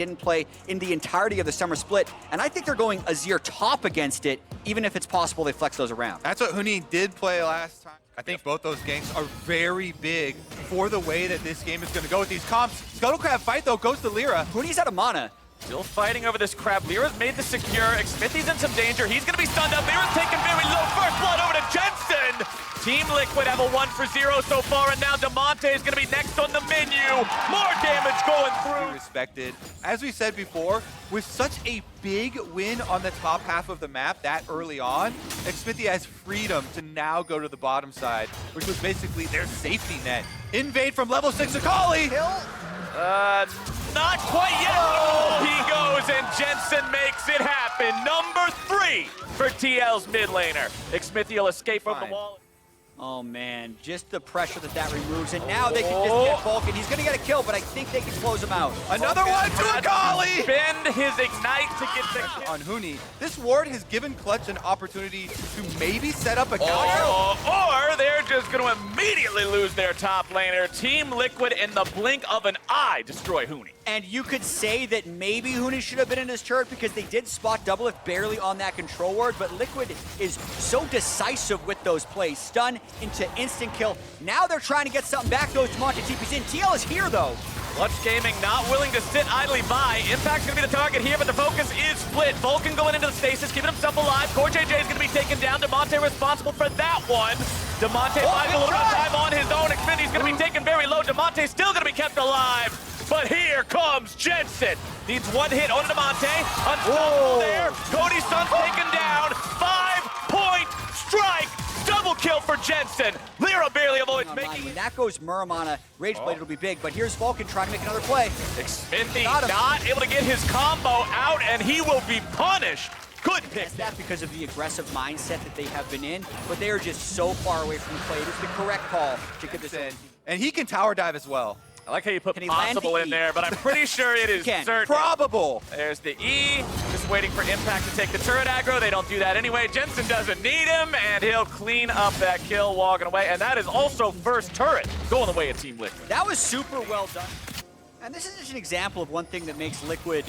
didn't play in the entirety of the summer split, and I think they're going Azir top against it, even if it's possible they flex those around. That's what Huni did play last time. I think both those ganks are very big for the way that this game is going to go with these comps. Scuttle Crab fight, though, goes to Lyra. Huni's out of mana. Still fighting over this crab. Lyra's made the secure. Xmithie's in some danger. He's going to be stunned up. Lyra's taken very low. First blood over to Jensen. Team Liquid have a 1-for-0 so far, and now Damonte is going to be next on the menu. More damage going through. Respected. As we said before, with such a big win on the top half of the map that early on, Xmithie has freedom to now go to the bottom side, which was basically their safety net. Invade from level 6 Akali. Not quite yet. Oh, he goes, and Jensen makes it happen. Number 3 for TL's mid laner. Xmithie will escape from the wall. Oh man, just the pressure that removes, and now they can just get Vulcan. He's gonna get a kill, but I think they can close him out. Another one to Akali! Bend his Ignite to get the kill. On Huni, this ward has given Clutch an opportunity to maybe set up a counter. Or they're just going to immediately lose their top laner. Team Liquid in the blink of an eye destroy Huni. And you could say that maybe Huni should have been in his turret because they did spot Doublelift barely on that control ward, but Liquid is so decisive with those plays. Stun into instant kill. Now they're trying to get something back. Goes Damonte, TP's in. TL is here though. Clutch Gaming not willing to sit idly by. Impact's going to be the target here, but the focus is split. Vulcan going into the stasis, keeping himself alive. CoreJJ is going to be taken down. Damonte responsible for that one. Damonte finds a little bit of time on his own. Xmithie's going to be taken very low. Damonte still going to be kept alive. But here comes Jensen. Needs one hit on Damonte. Unstoppable there. Cody's son's taken down. 5-point strike. Double kill for Jensen. Lyra barely avoids making When that goes Muramana, Rageblade will be big, but here's Vulcan trying to make another play. Xmithie not able to get his combo out, and he will be punished. Good pick. That's because of the aggressive mindset that they have been in, but they are just so far away from the play. It is the correct call to get this in. And he can tower dive as well. I like how you put possible in there, but I'm pretty sure it is certain. Probable. There's the E, just waiting for Impact to take the turret aggro. They don't do that anyway. Jensen doesn't need him, and he'll clean up that kill walking away. And that is also first turret going the way of Team Liquid. That was super well done. And this is just an example of one thing that makes Liquid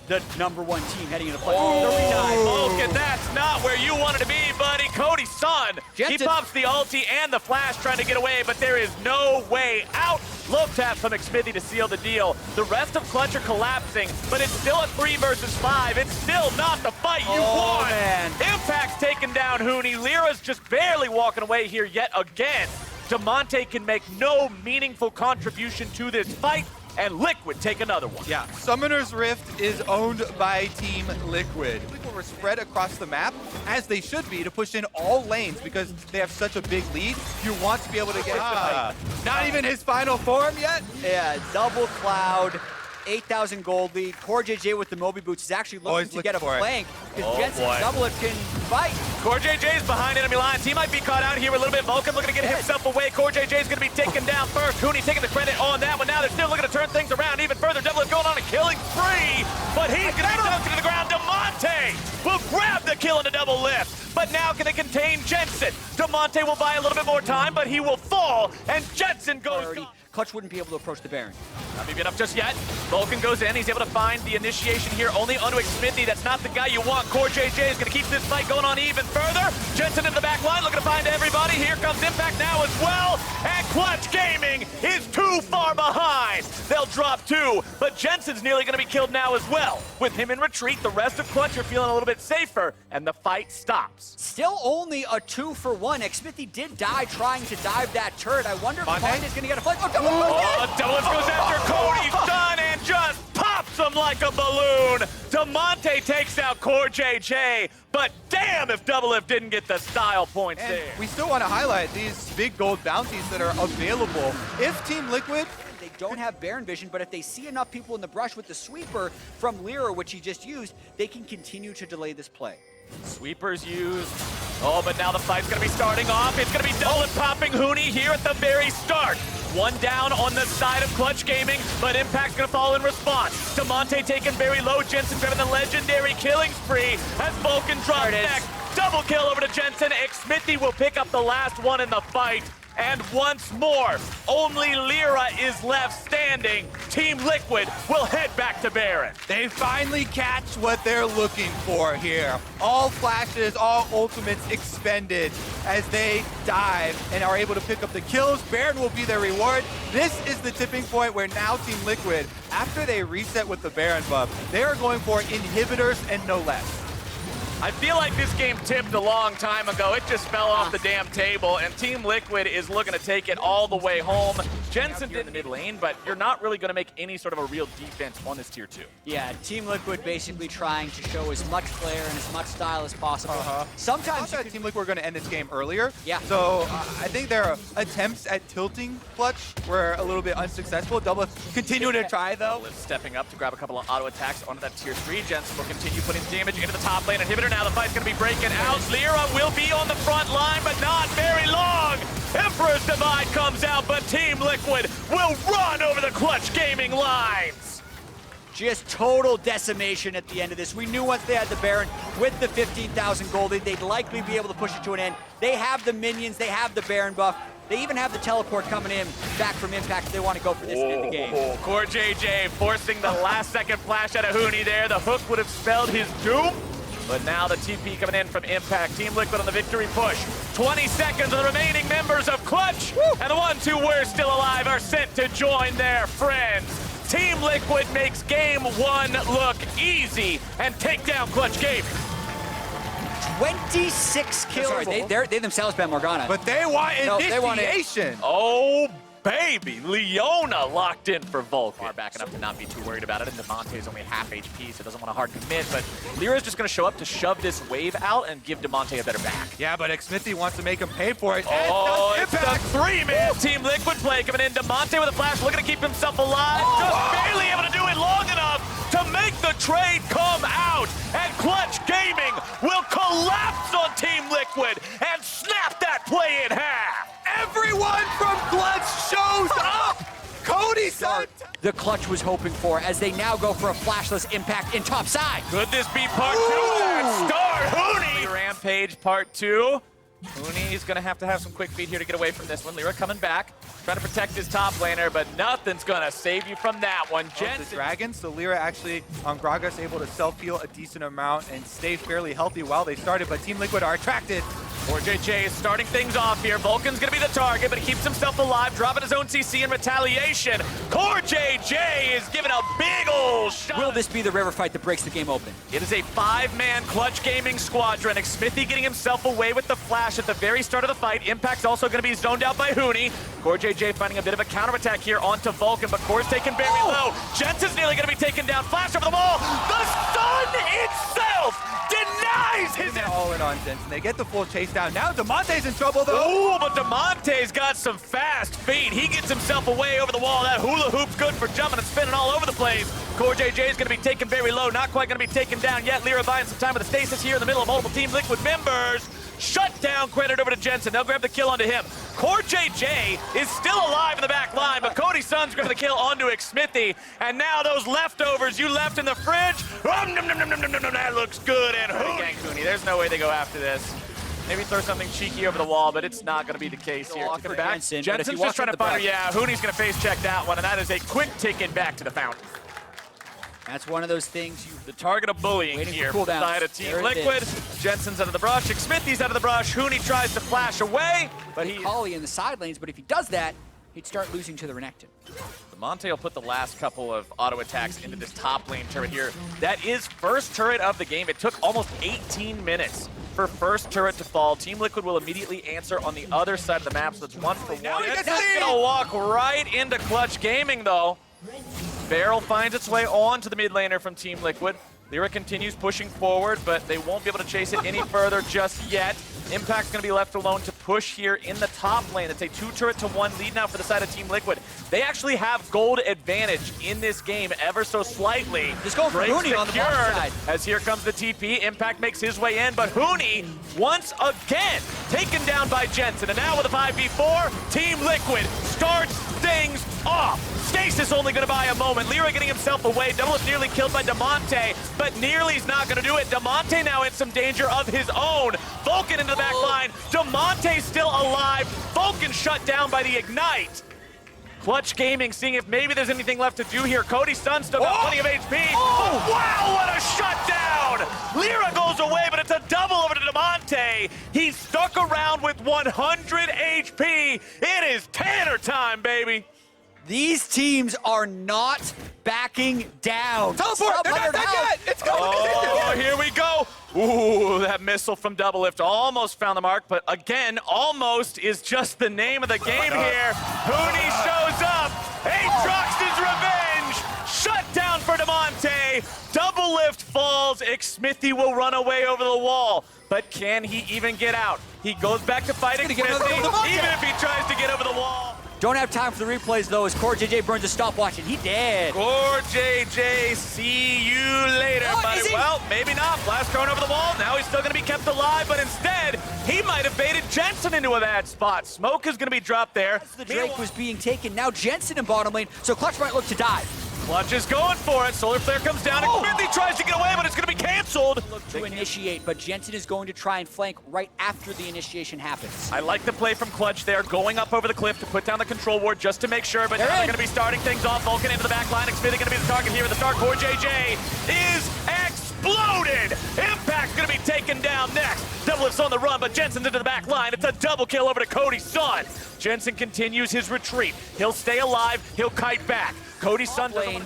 the #1 team heading into play. Vulcan, that's not where you wanted to be, buddy. Cody's son, he pops the ulti and the flash trying to get away, but there is no way out. Low tap from Xmithie to seal the deal. The rest of Clutch are collapsing, but it's still a 3 versus 5. It's still not the fight you want. Man. Impact's taken down Huni. Lyra's just barely walking away here yet again. Damonte can make no meaningful contribution to this fight, and Liquid take another one. Yeah, Summoner's Rift is owned by Team Liquid. Liquid were spread across the map, as they should be, to push in all lanes because they have such a big lead. You want to be able to get not even his final form yet? Yeah, double Cloud, 8,000 gold lead. CoreJJ with the Moby Boots is actually looking to get a flank because Jensen Doublelift can fight. CoreJJ's behind enemy lines. He might be caught out here a little bit. Vulcan looking to get himself away. CoreJJ's going to be taken down first. Huni taking the credit on that one. Now they're still looking to turn things around even further. Doublelift going on a killing spree, but he's going to be dunked to the ground. Damonte will grab the kill in a double lift, but now can they contain Jensen? Damonte will buy a little bit more time, but he will fall, and Jensen goes. Clutch wouldn't be able to approach the Baron. Not maybe enough just yet. Vulcan goes in. He's able to find the initiation here only onto Xmithie. That's not the guy you want. CoreJJ is going to keep this fight going on even further. Jensen in the back line looking to find everybody. Here comes Impact now as well. And Clutch Gaming is too far behind. They'll drop 2, but Jensen's nearly going to be killed now as well. With him in retreat, the rest of Clutch are feeling a little bit safer, and the fight stops. Still only a 2-for-1. Xmithie did die trying to dive that turret. I wonder if Vine is going to get a flank. Doublelift goes after Cody's son and just pops him like a balloon. Damonte takes out CoreJJ, but damn if Doublelift didn't get the style points and there. We still want to highlight these big gold bounties that are available. If Team Liquid... They don't have Baron vision, but if they see enough people in the brush with the sweeper from Lyra, which he just used, they can continue to delay this play. Sweepers used. Oh, but now the fight's going to be starting off. It's going to be Doublelift popping Huni here at the very start. One down on the side of Clutch Gaming, but Impact's going to fall in response. Damonte taken very low. Jensen grabbing the legendary killing spree as Vulcan drops next. Double kill over to Jensen. Xmithie will pick up the last one in the fight. And once more, only Lyra is left standing. Team Liquid will head back to Baron. They finally catch what they're looking for here. All flashes, all ultimates expended as they dive and are able to pick up the kills. Baron will be their reward. This is the tipping point where now Team Liquid, after they reset with the Baron buff, they are going for inhibitors and no less. I feel like this game tipped a long time ago. It just fell off the damn table, and Team Liquid is looking to take it all the way home. Jensen did in the mid lane, but you're not really going to make any sort of a real defense on this tier 2. Yeah, Team Liquid basically trying to show as much flair and as much style as possible. Sometimes I thought Team Liquid were going to end this game earlier. Yeah. So I think their attempts at tilting clutch were a little bit unsuccessful. Double continuing to try though. Liv stepping up to grab a couple of auto attacks onto that tier 3. Jensen will continue putting damage into the top lane. Inhibitor now, the fight's going to be breaking out. Lyra will be on the front line, but not very long. Emperor's Divide comes out, but Team Liquid will run over the Clutch Gaming lines. just total decimation at the end of this. We knew once they had the Baron with the 15,000 gold, they'd likely be able to push it to an end. They have the minions, they have the Baron buff. They even have the teleport coming in back from Impact if they want to go for this and end the game. Core JJ forcing the last second flash out of Huni there. The hook would have spelled his doom. But now the TP coming in from Impact. Team Liquid on the victory push. 20 seconds of the remaining members of Clutch. And the ones who were still alive are sent to join their friends. Team Liquid makes game one look easy and take down Clutch Gaming. 26 kills. Sorry, they themselves ban Morgana. But they want initiation. Oh, baby. Leona locked in for Vulcan. Far back enough to not be too worried about it. And Demonte is only half HP, so doesn't want to hard commit. But Lyra's just going to show up to shove this wave out and give Demonte a better back. Yeah, but Xmithy wants to make him pay for it. Oh, it's the three-man Team Liquid play coming in. Demonte with a flash, looking to keep himself alive. Just barely able to do it long enough to make the trade come out. And Clutch Gaming will collapse on Team Liquid and snap that play in half. Everyone from Clutch shows up! Cody son! The Clutch was hoping for as they now go for a flashless Impact in top side. Could this be part two of that start? Huni! Rampage part two. Huni's gonna have to have some quick feet here to get away from this one. Lyra coming back, trying to protect his top laner, but nothing's gonna save you from that one. The Dragon, so Lyra actually on Gragas able to self-heal a decent amount and stay fairly healthy while they started, but Team Liquid are attracted. Core JJ is starting things off here. Vulcan's gonna be the target, but he keeps himself alive, dropping his own CC in retaliation. Core JJ is giving a big ol' shot. Will this be the river fight that breaks the game open? It is a 5-man Clutch Gaming squadron. Xmithy getting himself away with the flash at the very start of the fight. Impact's also gonna be zoned out by Huni. Core JJ finding a bit of a counterattack here onto Vulcan, but Core's taken very low. Jensen's nearly gonna be taken down. Flash over the wall. The sun itself denies his... All in on Jensen. They get the full chase down. Now Demonte's in trouble though. Oh, but Demonte's got some fast feet. He gets himself away over the wall. That hula hoop's good for jumping and spinning all over the place. Core JJ is gonna be taken very low. Not quite gonna be taken down yet. Lyra buying some time with the stasis here in the middle of multiple Team Liquid members. Shut down, credit over to Jensen. They'll grab the kill onto him. Core JJ is still alive in the back line, but Cody Sun's grabbing the kill onto Xmithy. And now those leftovers you left in the fridge, that looks good. And Huni, there's no way they go after this. Maybe throw something cheeky over the wall, but it's not going to be the case here. Jensen's just trying to find her. Yeah, Huni's going to face check that one, and that is a quick ticket back to the fountain. That's one of those things the target of bullying here side of Team Liquid. Jensen's out of the brush. Xmithy's out of the brush. Huni tries to flash away, but he... Holly in the side lanes, but if he does that, he'd start losing to the Renekton. Demonte will put the last couple of auto attacks into this top lane turret here. That is first turret of the game. It took almost 18 minutes for first turret to fall. Team Liquid will immediately answer on the other side of the map, so it's 1 for 1. That's gonna walk right into Clutch Gaming, though. Barrel finds its way on to the mid laner from Team Liquid. Lyra continues pushing forward, but they won't be able to chase it any further just yet. Impact's going to be left alone to push here in the top lane. It's a 2-turret-to-1 lead now for the side of Team Liquid. They actually have gold advantage in this game ever so slightly. Just going for Huni on the bottom side. As here comes the TP. Impact makes his way in, but Huni, once again, taken down by Jensen. And now with a 5v4, Team Liquid starts things off. Stasis only going to buy a moment. Lyra getting himself away. Doublelift nearly killed by Damonte, but nearly's not going to do it. Damonte now in some danger of his own. Vulcan into the back line. Damonte still alive. Vulcan shut down by the Ignite. Clutch Gaming seeing if maybe there's anything left to do here. Cody Sun still got plenty of HP. Oh, wow, what a shutdown! Lyra goes away, but it's a double over to Damonte. He's stuck around with 100 HP. It is Tanner time, baby. These teams are not backing down. Teleport! They're not that good! It's going! Oh, here we go! Ooh, that missile from Doublelift almost found the mark, but again, almost is just the name of the game here. Huni shows up! Aatrox's revenge! Shut down for Damonte! Doublelift falls, Xmithy will run away over the wall, but can he even get out? He goes back to fighting Xmithy, even if he tries to get over the wall. Don't have time for the replays, though, as KazaLoLLCShighlights burns a stopwatch, and he dead. KazaLoLLCShighlights, see you later, buddy. Well, maybe not. Blast thrown over the wall. Now he's still going to be kept alive, but instead, he might have baited Jensen into a bad spot. Smoke is going to be dropped there. As the Drake was being taken, now Jensen in bottom lane, so Clutch might look to dive. Clutch is going for it. Solar Flare comes down, and Xmithy tries to get away, but it's going to be canceled. Look to initiate, but Jensen is going to try and flank right after the initiation happens. I like the play from Clutch there, going up over the cliff to put down the control ward just to make sure, but now they're going to be starting things off. Vulcan into the back line. Xmithy going to be the target here at the start. KazaLoLLCShighlights is exploded. Impact's going to be taken down next. Doublelift's on the run, but Jensen's into the back line. It's a double kill over to Cody Sun. Jensen continues his retreat. He'll stay alive. He'll kite back. Cody Sun lane.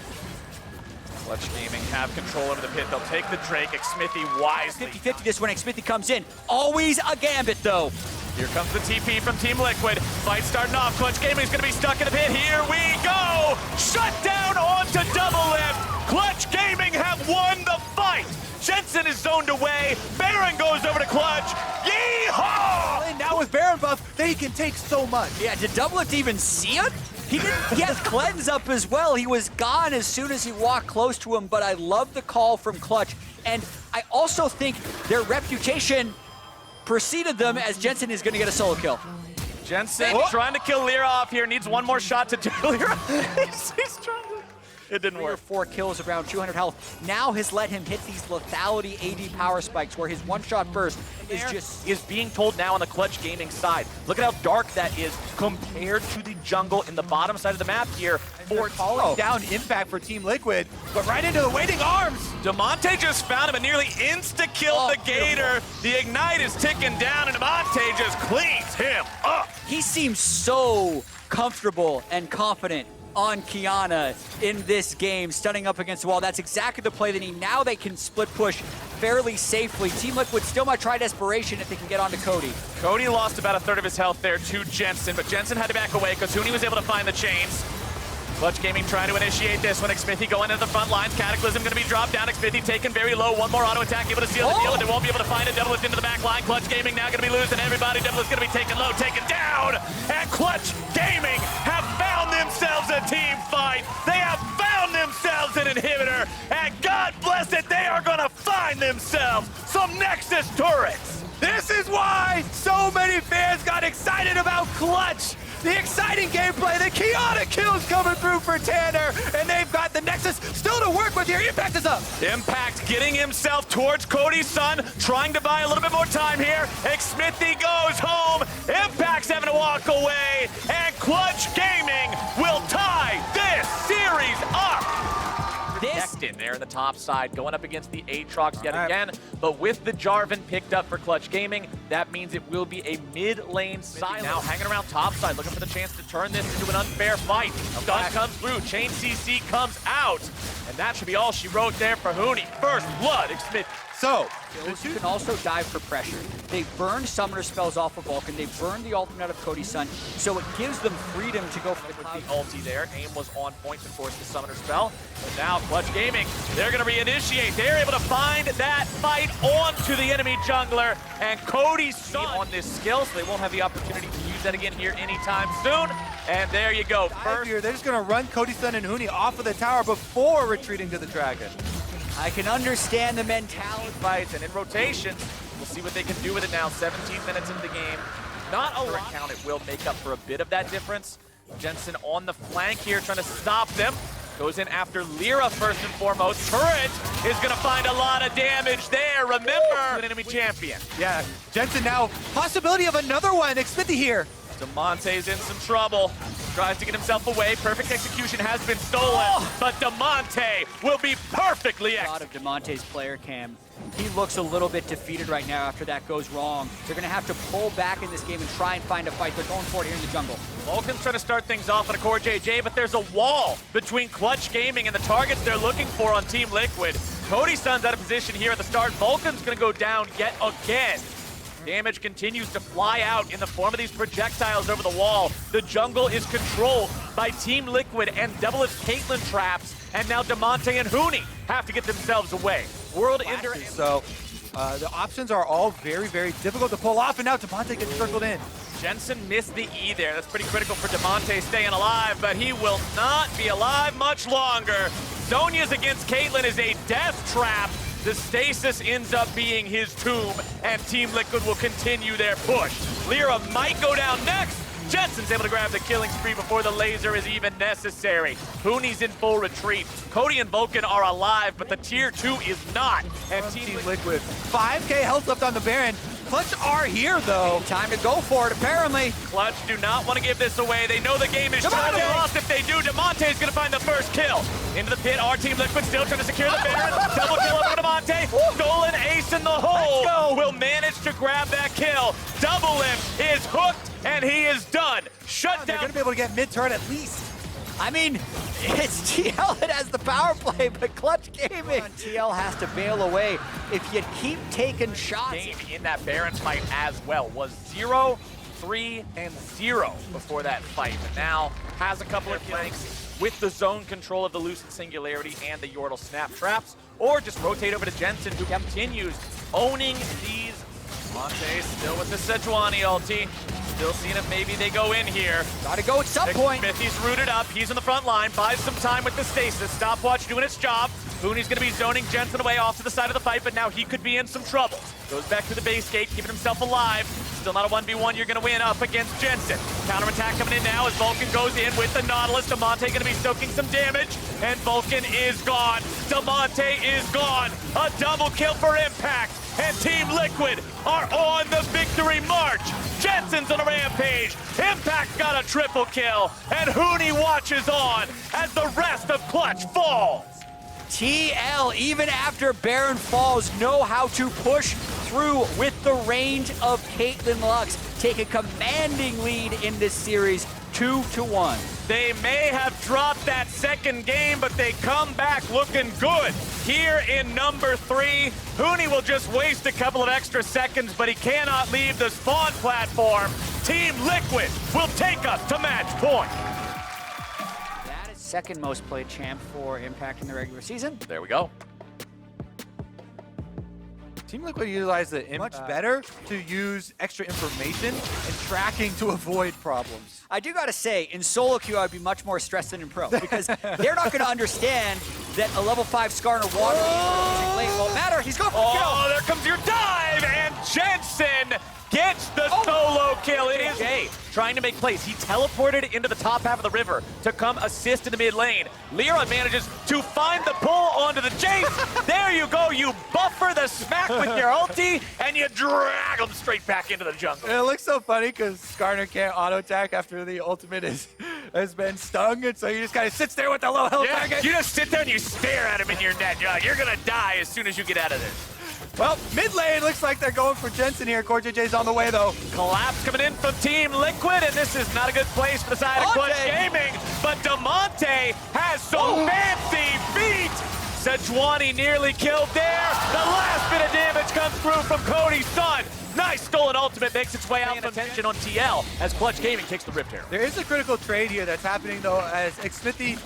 Clutch Gaming have control over the pit. They'll take the Drake. Xmithy wisely. 50-50 this when Xmithy comes in. Always a gambit, though. Here comes the TP from Team Liquid. Fight starting off. Clutch Gaming's going to be stuck in the pit. Here we go. Shut down onto Doublelift. Clutch Gaming have won the fight. Jensen is zoned away. Baron goes over to Clutch. Yeehaw! And now with Baron buff, they can take so much. Yeah, did Doublelift even see it? He didn't get Cleanse up as well. He was gone as soon as he walked close to him, but I love the call from Clutch. And I also think their reputation preceded them, as Jensen is going to get a solo kill. Jensen trying to kill Lyra off here. Needs one more shot to do Lyra. he's trying to... It didn't work. 4 kills, around 200 health. Now has let him hit these lethality AD power spikes where his one-shot burst is being told now on the Clutch Gaming side. Look at how dark that is compared to the jungle in the bottom side of the map here. For calling down Impact for Team Liquid, but right into the waiting arms. Damonte just found him and nearly insta-killed the Gator. The Ignite is ticking down, and Damonte just cleans him up. He seems so comfortable and confident on Kiana in this game, stunning up against the wall. That's exactly the play they need. Now they can split push fairly safely. Team Liquid still might try desperation if they can get onto Cody. Cody lost about a third of his health there to Jensen, but Jensen had to back away because Huni was able to find the chains. Clutch Gaming trying to initiate this when Xmithy going into the front lines. Cataclysm going to be dropped down. Xmithy taken very low. One more auto attack, able to seal the deal, but they won't be able to find it. Doublelift into the back line. Clutch Gaming now going to be losing everybody. Doublelift's going to be taken low, taken down. And Clutch Gaming have found themselves a team fight. They have found themselves an inhibitor. And God bless it, they are going to find themselves some Nexus turrets. This is why so many fans got excited about Clutch. The exciting gameplay, the Kiana kills coming through for Tanner, and they've got the Nexus still to work with here. Impact is up. Impact getting himself towards Cody Sun, trying to buy a little bit more time here. Xmithy goes home. Impact's having to walk away, and Clutch Gaming will tie this series up. In there in the top side, going up against the Aatrox yet again, but with the Jarvan picked up for Clutch Gaming, that means it will be a mid-lane silence. Now hanging around top side, looking for the chance to turn this into an unfair fight. Stun comes through, Chain CC comes out, and that should be all she wrote there for Huni. First blood, Xmithy. So, you can also dive for pressure. They burned summoner spells off of Vulcan. They burned the ultimate out of Cody Sun, so it gives them freedom to go for the cloud. The ulti there. Aim was on point to force the summoner spell. But now Clutch Gaming, they're going to reinitiate. They're able to find that fight onto the enemy jungler, and Cody Sun on this skill, so they won't have the opportunity to use that again here anytime soon. And there you go. First, they're just going to run Cody Sun and Huni off of the tower before retreating to the dragon. I can understand the mentality. Fights and in rotation, we'll see what they can do with it now. 17 minutes into the game. Not a lot. Count, it will make up for a bit of that difference. Jensen on the flank here, trying to stop them. Goes in after Lyra first and foremost. Turret is going to find a lot of damage there. Remember, an enemy champion. Yeah, Jensen now, possibility of another one. Xmithie here. Damonte's in some trouble. Tries to get himself away. Perfect execution has been stolen, but Damonte will be perfectly A lot of Damonte's player cam. He looks a little bit defeated right now after that goes wrong. They're going to have to pull back in this game and try and find a fight. They're going for it here in the jungle. Vulcan's trying to start things off on a core JJ, but there's a wall between Clutch Gaming and the targets they're looking for on Team Liquid. Cody Sun's out of position here at the start. Vulcan's going to go down yet again. Damage continues to fly out in the form of these projectiles over the wall. The jungle is controlled by Team Liquid and Doublelift's Caitlyn traps, and now Damonte and Huni have to get themselves away. World Ender. So the options are all very, very difficult to pull off, and now Damonte gets circled in. Jensen missed the E there. That's pretty critical for Damonte staying alive, but he will not be alive much longer. Zhonya's against Caitlyn is a death trap. The stasis ends up being his tomb, and Team Liquid will continue their push. Lyra might go down next. Jensen's able to grab the killing spree before the laser is even necessary. Huni's in full retreat. Cody and Vulcan are alive, but the tier 2 is not. And Team Liquid, 5K health left on the Baron. Clutch are here, though. Time to go for it, apparently. Clutch do not want to give this away. They know the game is trying to lost. If they do, Damonte's going to find the first kill. Into the pit, our Team Liquid still trying to secure the Baron. Double kill over Damonte. Stolen ace in the hole. Will manage to grab that kill. Doublelift is hooked, and he is done. Shut down. They're going to be able to get mid-turn at least. I mean, it's TL that has the power play, but Clutch Gaming. TL has to bail away if you keep taking shots. Game in that Baron fight as well was 0, 3, and 0 before that fight. But now has a couple of flanks with the zone control of the Lucid Singularity and the Yordle Snap Traps, or just rotate over to Jensen, who continues owning these. Monte still with the Sejuani ulti. Still seeing if maybe they go in here. Gotta go at some point. Xmithie's rooted up. He's on the front line. Buys some time with the stasis. Stopwatch doing its job. Huni's going to be zoning Jensen away off to the side of the fight, but now he could be in some trouble. Goes back to the base gate, keeping himself alive. Still not a 1v1 you're going to win up against Jensen. Counterattack coming in now as Vulcan goes in with the Nautilus. Damonte going to be soaking some damage, and Vulcan is gone. Damonte is gone. A double kill for Impact, and Team Liquid are on the victory march. Jensen's on a rampage. Impact got a triple kill, and Huni watches on as the rest of Clutch falls. TL, even after Baron falls, know how to push through with the range of Caitlyn Lux. Take a commanding lead in this series, 2-1. They may have dropped that second game, but they come back looking good. Here in number 3, Huni will just waste a couple of extra seconds, but he cannot leave the spawn platform. Team Liquid will take us to match point. That is second most played champ for Impact in the regular season. There we go. Team Liquid utilized it much better to use extra information and tracking to avoid problems. I do gotta say, in solo queue, I'd be much more stressed than in pro, because they're not gonna understand that a level 5 Skarner water lane won't matter. He's going for the kill. Oh, there comes your dive, and Jensen gets the solo kill. It is Jay trying to make plays. He teleported into the top half of the river to come assist in the mid lane. Lyra manages to find the pull onto the Jace. There you go. You buffer the smack with your ulti, and you drag him straight back into the jungle. It looks so funny because Skarner can't auto-attack after the ultimate has been stung, and so he just kind of sits there with the low health target. You just sit there and you stare at him in your net. You're going to die as soon as you get out of this. Well, mid lane looks like they're going for Jensen here. Core JJ's on the way, though. Collapse coming in from Team Liquid, and this is not a good place for the side of Clutch Gaming, but Damonte has some fancy feet. Sejuani nearly killed there. The last bit of damage comes through from Cody's son. Nice stolen ultimate makes its way out from attention on TL as Clutch Gaming takes the Rift Herald. There is a critical trade here that's happening, though, as Xmithie,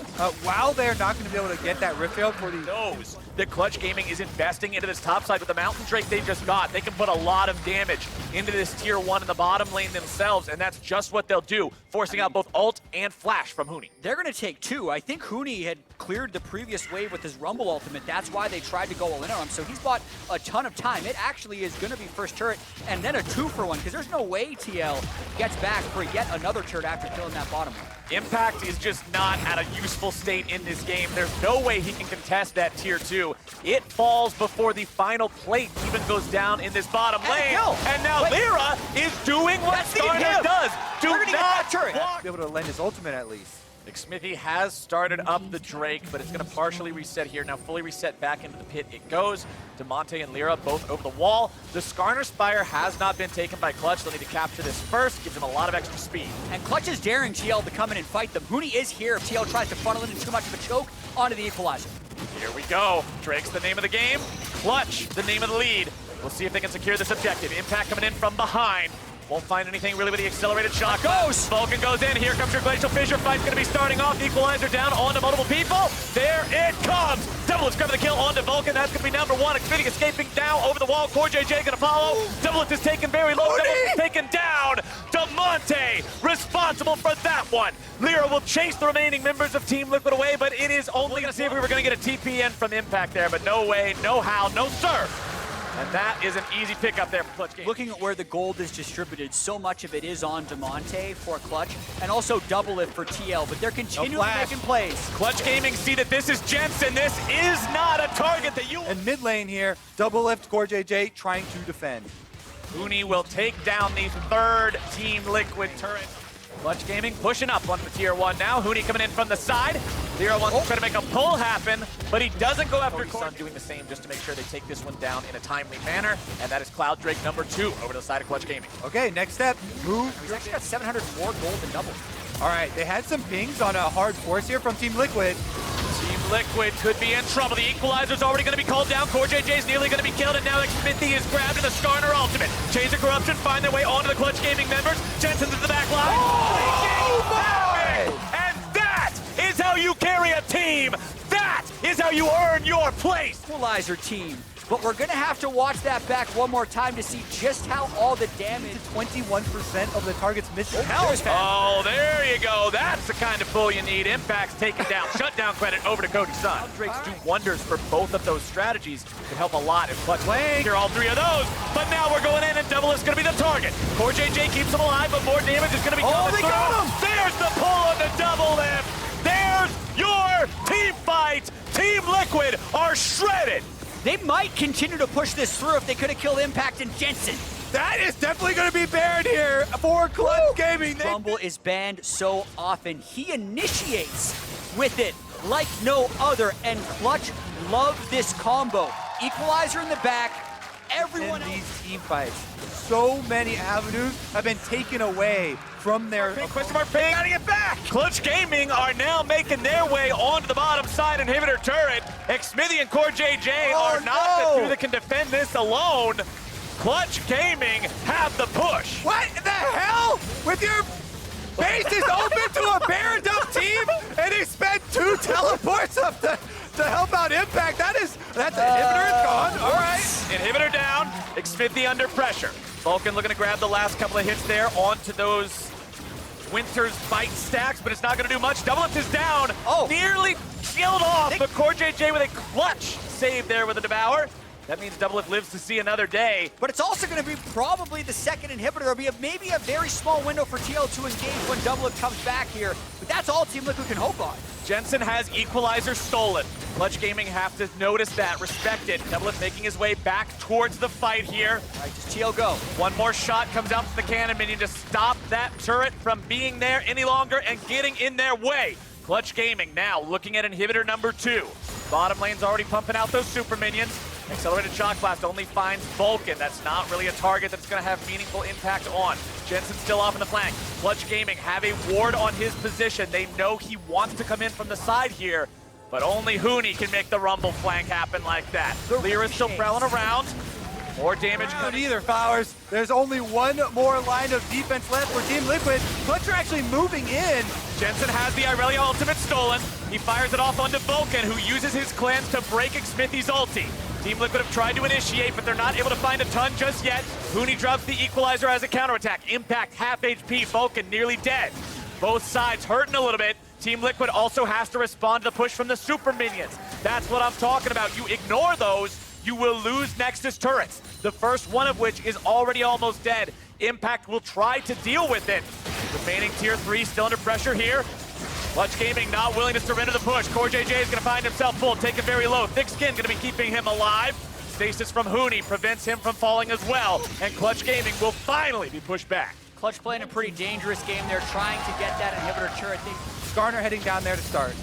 while they're not going to be able to get that Rift Herald for the... Knows that Clutch Gaming is investing into this top side with the Mountain Drake they just got. They can put a lot of damage into this tier 1 in the bottom lane themselves, and that's just what they'll do, forcing out both ult and flash from Huni. They're going to take 2. I think Huni had cleared the previous wave with his Rumble ultimate. That's why they tried to go all in on him. So he's bought a ton of time. It actually is going to be first turret and then a 2-for-1, because there's no way TL gets back for yet another turret after killing that bottom one. Impact is just not at a useful state in this game. There's no way he can contest that tier 2. It falls before the final plate even goes down in this bottom lane. And now Lyra is doing what Skarner does. Do not block. Be able to lend his ultimate at least. Xmithie has started up the Drake, but it's going to partially reset here. Now fully reset back into the pit it goes. Demonte and Lyra both over the wall. The Skarner Spire has not been taken by Clutch. They'll need to capture this first. Gives them a lot of extra speed. And Clutch is daring TL to come in and fight them. Huni is here if TL tries to funnel it into too much of a choke onto the equalizer. Here we go. Drake's the name of the game. Clutch, the name of the lead. We'll see if they can secure this objective. Impact coming in from behind. Won't find anything really with the accelerated shot. Goes! Vulcan goes in. Here comes your Glacial Fissure. Fight's going to be starting off. Equalizer down onto multiple people. There it comes. Doublelift's grabbing the kill onto Vulcan. That's going to be number 1. Xmithie escaping now over the wall. CoreJJ going to follow. Doublelift is taken very low. Doublelift is taken down. Demonte responsible for that one. Lyra will chase the remaining members of Team Liquid away, but it is only going to see if we were going to get a TPN from Impact there, but no way, no how, no sir. And that is an easy pickup there for Clutch Gaming. Looking at where the gold is distributed, so much of it is on Demonte for Clutch, and also Doublelift for TL, but they're continually making plays. Clutch Gaming see that this is Jensen. This is not a target that you... And mid lane here, Doublelift, CoreJJ trying to defend. Huni will take down the third Team Liquid turret. Clutch Gaming pushing up on the tier 1 now. Huni coming in from the side. Lyra wants to try to make a pull happen, but he doesn't go after Sun doing the same just to make sure they take this one down in a timely manner. And that is Cloud Drake number 2 over to the side of Clutch Gaming. Okay, next step, move. He's actually got 700 more gold than Double. All right, they had some pings on a hard force here from Team Liquid. Team Liquid could be in trouble. The equalizer's already going to be called down. CoreJJ's nearly going to be killed, and now Xmithie is grabbed in the Skarner ultimate. Chains of Corruption find their way onto the Clutch Gaming members. Jensen's in the back line. Oh, boy! And that is how you carry a team. That is how you earn your place. Equalizer team. But we're going to have to watch that back one more time to see just how all the damage... 21% of the target's missing health. Oh, there you go. That's the kind of pull you need. Impact's taken down. Shutdown credit over to Cody Sun. Drakes do wonders for both of those strategies. Could help a lot if Clutch clear all 3 of those. But now we're going in, and Doublelift's going to be the target. CoreJJ keeps him alive, but more damage is going to be coming through. Got him! There's the pull on the Doublelift. There's your team fight. Team Liquid are shredded. They might continue to push this through if they could have killed Impact and Jensen. That is definitely going to be banned here for Clutch Gaming. Rumble is banned so often. He initiates with it like no other, and Clutch love this combo. Equalizer in the back, everyone in else. these team fights, so many avenues have been taken away from their... Question mark ping. Gotta get back. Clutch Gaming are now making their way onto the bottom side inhibitor turret. Xmithie and CoreJJ are not the 2 that can defend this alone. Clutch Gaming have the push. What the hell? With your faces open to a Baron Dump team, and they spent 2 teleports up to help out Impact. That's inhibitor is gone. All right. Inhibitor down. Xmithie under pressure. Vulcan looking to grab the last couple of hits there onto those Winter's Bite stacks, but it's not going to do much. Doublelift is down. Nearly killed off, but CoreJJ with a clutch save there with a Devour. That means Doublelift lives to see another day. But it's also going to be probably the second inhibitor. There'll be maybe a very small window for TL to engage when Doublelift comes back here. But that's all Team Liquid can hope on. Jensen has Equalizer stolen. Clutch Gaming have to notice that, respect it. Doublelift making his way back towards the fight here. All right, just TL go. One more shot comes out from the cannon minion to stop that turret from being there any longer and getting in their way. Clutch Gaming now looking at inhibitor number 2. Bottom lane's already pumping out those super minions. Accelerated Shock Blast only finds Vulcan. That's not really a target that's going to have meaningful impact on. Jensen still off in the flank. Clutch Gaming have a ward on his position. They know he wants to come in from the side here, but only Huni can make the Rumble flank happen like that. Lyra's still prowling around. More damage Not either, Flowers. There's only 1 more line of defense left for Team Liquid. Clutch are actually moving in. Jensen has the Irelia ultimate stolen. He fires it off onto Vulcan, who uses his cleanse to break Xmithie's ulti. Team Liquid have tried to initiate, but they're not able to find a ton just yet. Huni drops the Equalizer as a counterattack. Impact half HP, Vulcan nearly dead. Both sides hurting a little bit. Team Liquid also has to respond to the push from the super minions. That's what I'm talking about. You ignore those, you will lose Nexus turrets. The first one of which is already almost dead. Impact will try to deal with it. Remaining tier 3 still under pressure here. Clutch Gaming not willing to surrender the push. CoreJJ is going to find himself full, taken very low. Thick Skin going to be keeping him alive. Stasis from Huni prevents him from falling as well. And Clutch Gaming will finally be pushed back. Clutch playing a pretty dangerous game. They're trying to get that inhibitor turret. Skarner heading down there to start.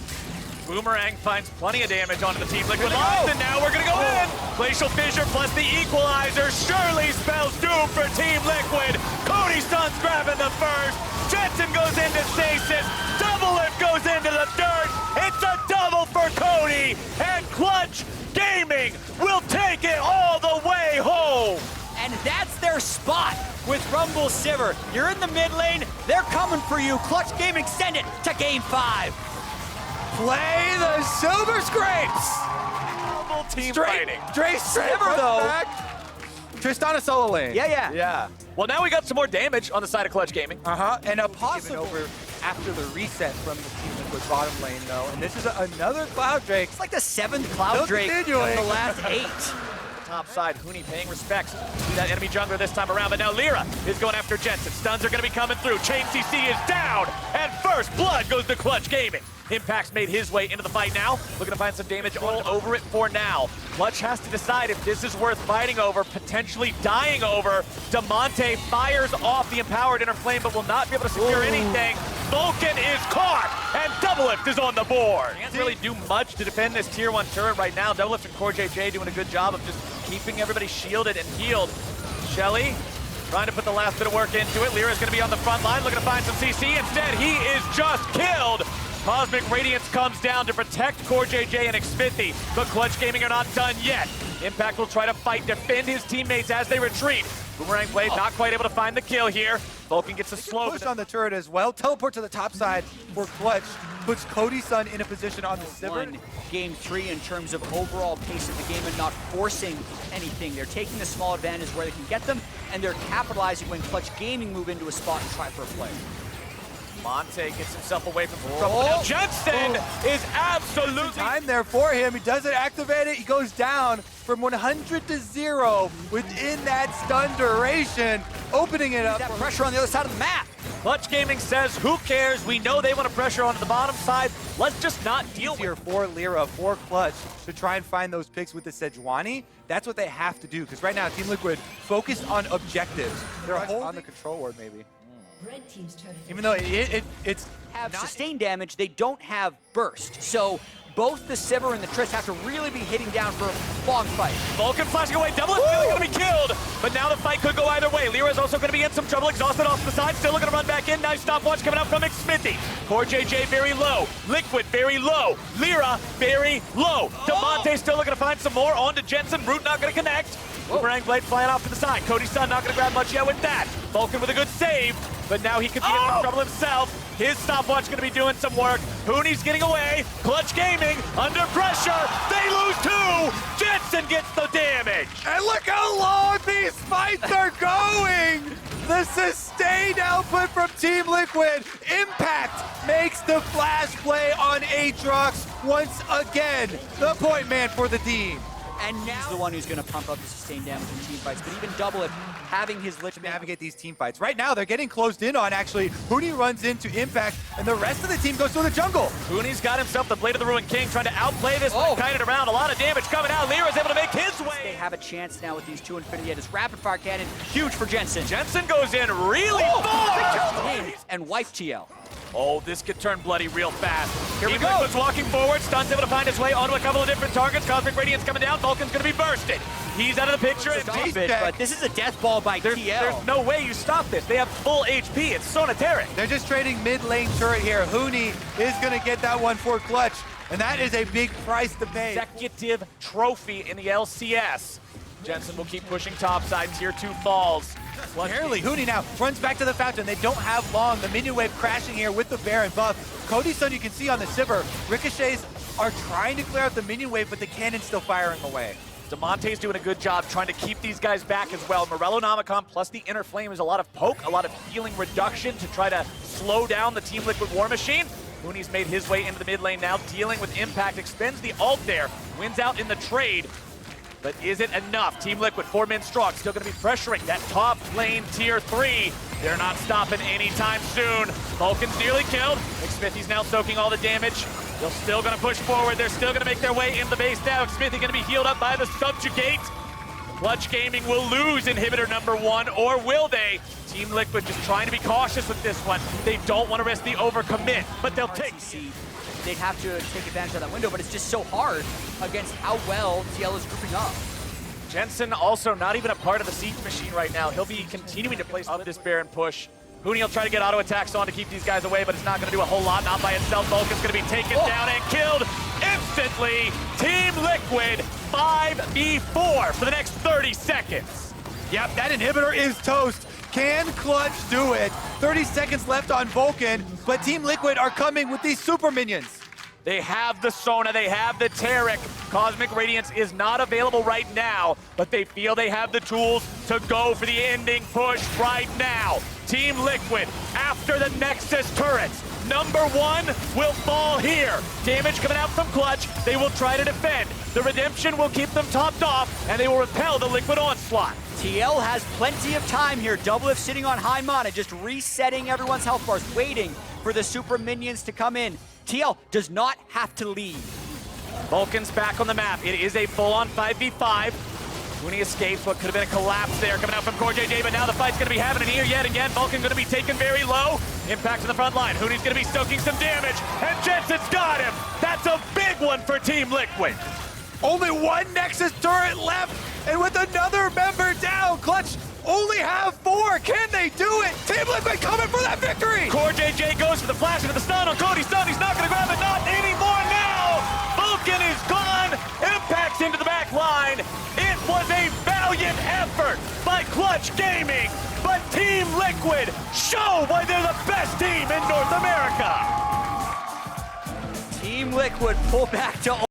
Boomerang finds plenty of damage onto the Team Liquid lines, and now we're going to go in. Glacial Fissure plus the Equalizer surely spells doom for Team Liquid. Cody Sun's grabbing the first. Jensen goes into stasis. Double Lift goes into the dirt. It's a double for Cody, and Clutch Gaming will take it all the way home. And that's their spot with Rumble Sivir. You're in the mid lane. They're coming for you. Clutch Gaming send it to game 5. Play the Silver Scrapes! Double team fighting. Sivir though. Tristana solo lane. Yeah. Well, now we got some more damage on the side of Clutch Gaming. And a possible over after the reset from the Team Liquid bottom lane though. And this is another Cloud Drake. It's like the 7th Cloud Still Drake of continuing. the last 8. Top side, Huni paying respects to that enemy jungler this time around, but now Lyra is going after Jensen. Stuns are going to be coming through. Chain CC is down, and first blood goes to Clutch Gaming. Impact's made his way into the fight now, looking to find some damage all over it for now. Clutch has to decide if this is worth fighting over, potentially dying over. Damonte fires off the empowered inner flame, but will not be able to secure anything. Vulcan is caught, and Doublelift is on the board. Can't really do much to defend this tier 1 turret right now. Doublelift and CoreJJ doing a good job of just keeping everybody shielded and healed. Shelly trying to put the last bit of work into it. Lyra's going to be on the front line, looking to find some CC. Instead, he is just killed. Cosmic Radiance comes down to protect CoreJJ and Xmithie, but Clutch Gaming are not done yet. Impact will try to fight, defend his teammates as they retreat. Boomerang Blade not quite able to find the kill here. Vulcan gets a slow Push on the turret as well. Teleport to the top side for Clutch. Puts Cody Sun in a position on the Sivir. Won game 3 in terms of overall pace of the game and not forcing anything. They're taking the small advantage where they can get them, and they're capitalizing when Clutch Gaming move into a spot and try for a play. Monte gets himself away from the trouble. Now Jensen is absolutely Time there for him. He doesn't activate it. He goes down from 100 to 0 within that stun duration, opening it up. That pressure on the other side of the map. Clutch Gaming says, who cares? We know they want to pressure onto the bottom side. Let's just not deal with Here it. for Lyra, for Clutch, to try and find those picks with the Sejuani. That's what they have to do, because right now Team Liquid focused on objectives. They're on the control ward maybe. Red team's turret. Even though it's Have sustained damage, they don't have burst. So both the Sivir and the Triss have to really be hitting down for a long fight. Vulcan flashing away. Double is really going to be killed. But now the fight could go either way. Lyra is also going to be in some trouble. Exhausted off the side. Still looking to run back in. Nice stopwatch coming out from Xmithie. CoreJJ very low. Liquid very low. Lyra very low. Damonte still looking to find some more. On to Jensen. Root not going to connect. Boomerang Blade flying off to the side. Cody Sun not going to grab much yet with that. Vulcan with a good save. But now he could be in some trouble himself. His stopwatch going to be doing some work. Huni's getting away. Clutch Gaming under pressure. They lose 2. Jensen gets the damage. And look how long these fights are going! The sustained output from Team Liquid. Impact makes the flash play on Aatrox once again. The point man for the team. And now he's the one who's going to pump up the sustained damage in team fights. But even Double It having his Lich Navigate these team fights. Right now, they're getting closed in on, actually. Huni runs into Impact, and the rest of the team goes to the jungle. Huni's got himself the Blade of the Ruined King, trying to outplay this, kind it around. A lot of damage coming out. Lyra's able to make his They way. have a chance now with these 2 Infinity. His rapid fire cannon, huge for Jensen. Jensen goes in really far. And wipe TL. Oh, this could turn bloody real fast. Here we Team go. Liquid's walking forward. Stun's able to find his way onto a couple of different targets. Cosmic Radiance coming down. Vulcan's going to be bursted. He's out of the picture. And Stop it, but this is a death ball by TL. there's no way you stop this. They have full HP. It's Sonateric. They're just trading mid lane turret here. Huni is going to get that one for Clutch, and that is a big price to pay. Executive trophy in the LCS. Jensen will keep pushing topside. Tier 2 falls. Barely. Huni now runs back to the fountain. They don't have long. The minion wave crashing here with the Baron buff. Cody Sun, you can see on the Sivir. Ricochets are trying to clear out the minion wave, but the cannon's still firing away. Damonte's doing a good job trying to keep these guys back as well. Morellonomicon plus the Inner Flame is a lot of poke, a lot of healing reduction to try to slow down the Team Liquid War Machine. Huni's made his way into the mid lane now, dealing with Impact, expends the ult there, wins out in the trade. But is it enough? Team Liquid, 4 men strong, still going to be pressuring that top lane tier 3. They're not stopping anytime soon. Vulcan's nearly killed. Smithy's now soaking all the damage. They're still gonna push forward. They're still gonna make their way in the base now. Smithy gonna be healed up by the subjugate. Clutch Gaming will lose inhibitor number 1, or will they? Team Liquid just trying to be cautious with this one. They don't want to risk the overcommit, but they'll take RCC, they'd have to take advantage of that window, but it's just so hard against how well TL is grouping up. Jensen also not even a part of the siege machine right now. He'll be continuing to place up this Baron push. Huni will try to get auto attacks on to keep these guys away, but it's not going to do a whole lot, not by itself. Vulcan's going to be taken down and killed instantly. Team Liquid 5v4 for the next 30 seconds. Yep, that inhibitor is toast. Can Clutch do it? 30 seconds left on Vulcan, but Team Liquid are coming with these super minions. They have the Sona, they have the Taric. Cosmic Radiance is not available right now, but they feel they have the tools to go for the ending push right now. Team Liquid, after the Nexus turrets, number 1 will fall here. Damage coming out from Clutch, they will try to defend. The Redemption will keep them topped off, and they will repel the Liquid onslaught. TL has plenty of time here. Doublelift sitting on high mana, just resetting everyone's health bars, waiting for the super minions to come in. TL does not have to leave. Vulcan's back on the map. It is a full-on 5v5. Huni escapes what could have been a collapse there coming out from CoreJJ, but now the fight's going to be happening here yet again. Vulcan going to be taken very low. Impact to the front line. Huni's going to be soaking some damage, and Jensen's got him. That's a big one for Team Liquid. Only one Nexus turret left, and with another member down, Clutch only have 4. Can they do it? Team Liquid coming for that victory! CoreJJ goes for the flash into the stun on Cody's stun. He's not going to grab it, not anymore now! Vulcan is gone! Impacts into the back line. It was a valiant effort by Clutch Gaming, but Team Liquid show why they're the best team in North America! Team Liquid pull back to